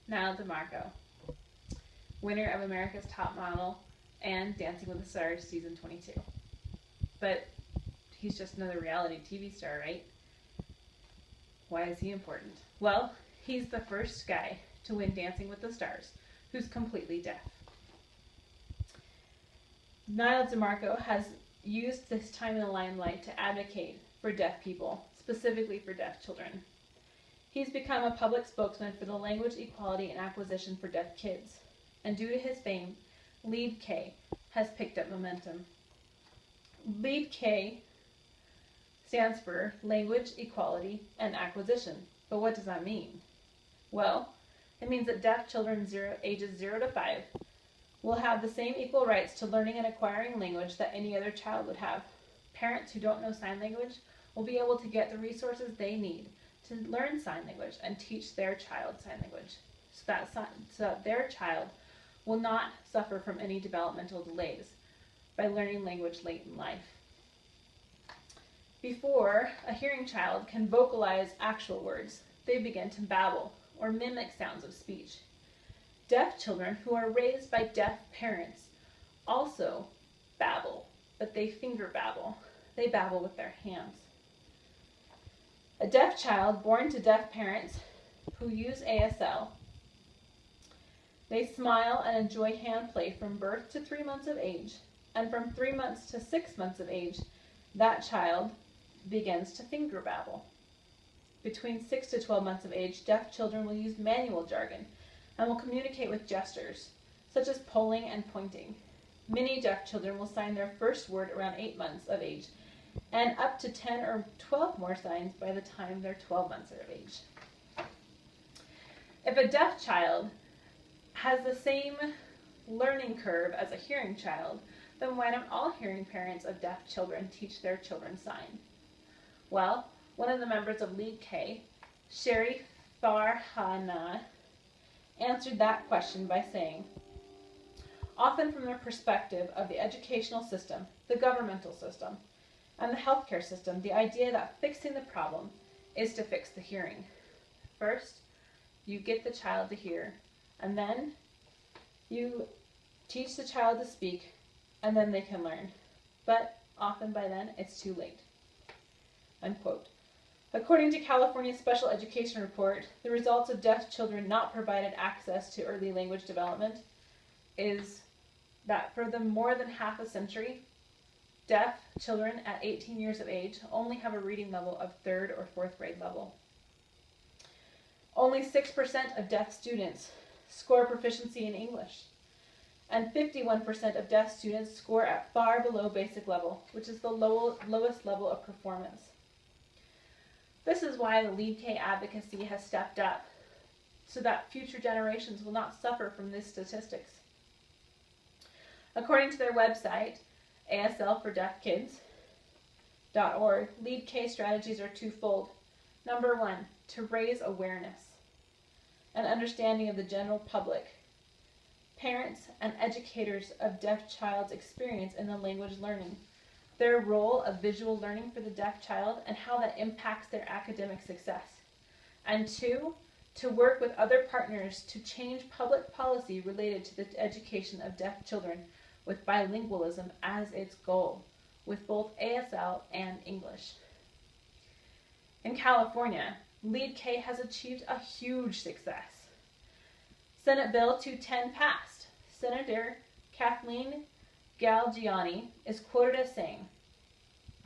Niall DeMarco, winner of America's Top Model and Dancing with the Stars Season 22. But he's just another reality TV star, right? Why is he important? Well, he's the first guy to win Dancing with the Stars who's completely deaf. Niall DeMarco has used this time in the limelight to advocate for deaf people, specifically for deaf children. He's become a public spokesman for the language equality and acquisition for deaf kids, and due to his fame, Lead K has picked up momentum. Lead K stands for Language Equality and Acquisition, but what does that mean? Well, it means that deaf children ages 0 to 5 will have the same equal rights to learning and acquiring language that any other child would have. Parents who don't know sign language will be able to get the resources they need to learn sign language and teach their child sign language so that their child will not suffer from any developmental delays by learning language late in life. Before a hearing child can vocalize actual words, they begin to babble or mimic sounds of speech. Deaf children who are raised by deaf parents also babble, but they finger babble. They babble with their hands. A deaf child born to deaf parents who use ASL, they smile and enjoy hand play from birth to 3 months of age, and from 3 months to 6 months of age, that child begins to finger babble. Between 6 to 12 months of age, deaf children will use manual jargon and will communicate with gestures, such as pulling and pointing. Many deaf children will sign their first word around 8 months of age, and up to 10 or 12 more signs by the time they're 12 months of age. If a deaf child has the same learning curve as a hearing child, then why don't all hearing parents of deaf children teach their children sign? Well, one of the members of Lead K, Sherry Farhana, answered that question by saying, often from the perspective of the educational system, the governmental system, and the healthcare system, the idea that fixing the problem is to fix the hearing. First, you get the child to hear, and then you teach the child to speak, and then they can learn. But often by then, it's too late. Unquote. According to California's Special Education Report, the results of deaf children not provided access to early language development is that for the more than half a century, deaf children at 18 years of age only have a reading level of 3rd or 4th grade level. Only 6% of deaf students score proficiency in English, and 51% of deaf students score at far below basic level, which is the lowest level of performance. This is why the Lead K advocacy has stepped up, so that future generations will not suffer from these statistics. According to their website, ASLforDeafKids.org, Lead K strategies are twofold. Number 1, to raise awareness and understanding of the general public, parents and educators of deaf child's experience in the language learning, their role of visual learning for the deaf child and how that impacts their academic success. And 2, to work with other partners to change public policy related to the education of deaf children with bilingualism as its goal, with both ASL and English. In California, Lead K has achieved a huge success. Senate Bill 210 passed. Senator Kathleen Galgiani is quoted as saying,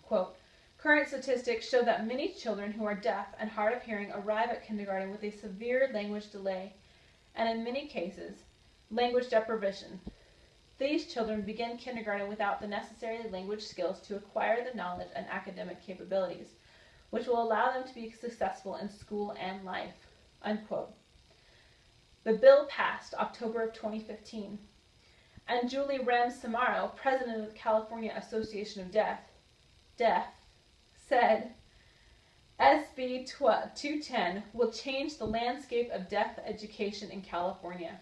quote, current statistics show that many children who are deaf and hard of hearing arrive at kindergarten with a severe language delay and in many cases, language deprivation. These children begin kindergarten without the necessary language skills to acquire the knowledge and academic capabilities, which will allow them to be successful in school and life, unquote. The bill passed October of 2015, and Julie Rams-Samaro, president of the California Association of Deaf, said, SB 210 will change the landscape of deaf education in California.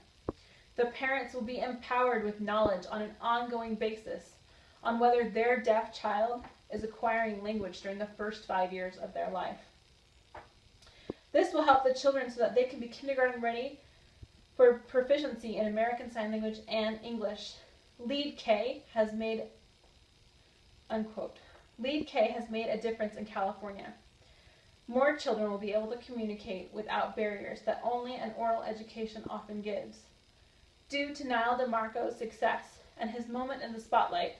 The parents will be empowered with knowledge on an ongoing basis on whether their deaf child is acquiring language during the first 5 years of their life. This will help the children so that they can be kindergarten ready for proficiency in American Sign Language and English. Lead K has made, unquote, Lead K has made a difference in California. More children will be able to communicate without barriers that only an oral education often gives. Due to Niall DeMarco's success and his moment in the spotlight,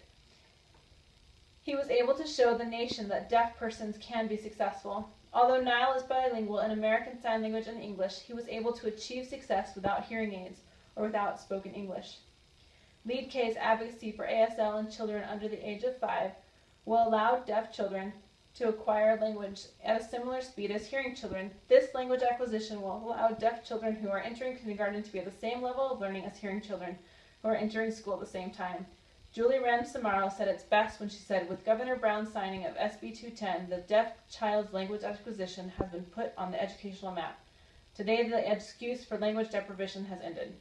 he was able to show the nation that deaf persons can be successful. Although Niall is bilingual in American Sign Language and English, he was able to achieve success without hearing aids or without spoken English. Lead K's advocacy for ASL in children under the age of 5 will allow deaf children to acquire language at a similar speed as hearing children. This language acquisition will allow deaf children who are entering kindergarten to be at the same level of learning as hearing children who are entering school at the same time. Julie Wren Samaro said it's best when she said, with Governor Brown's signing of SB 210, the deaf child's language acquisition has been put on the educational map. Today, the excuse for language deprivation has ended.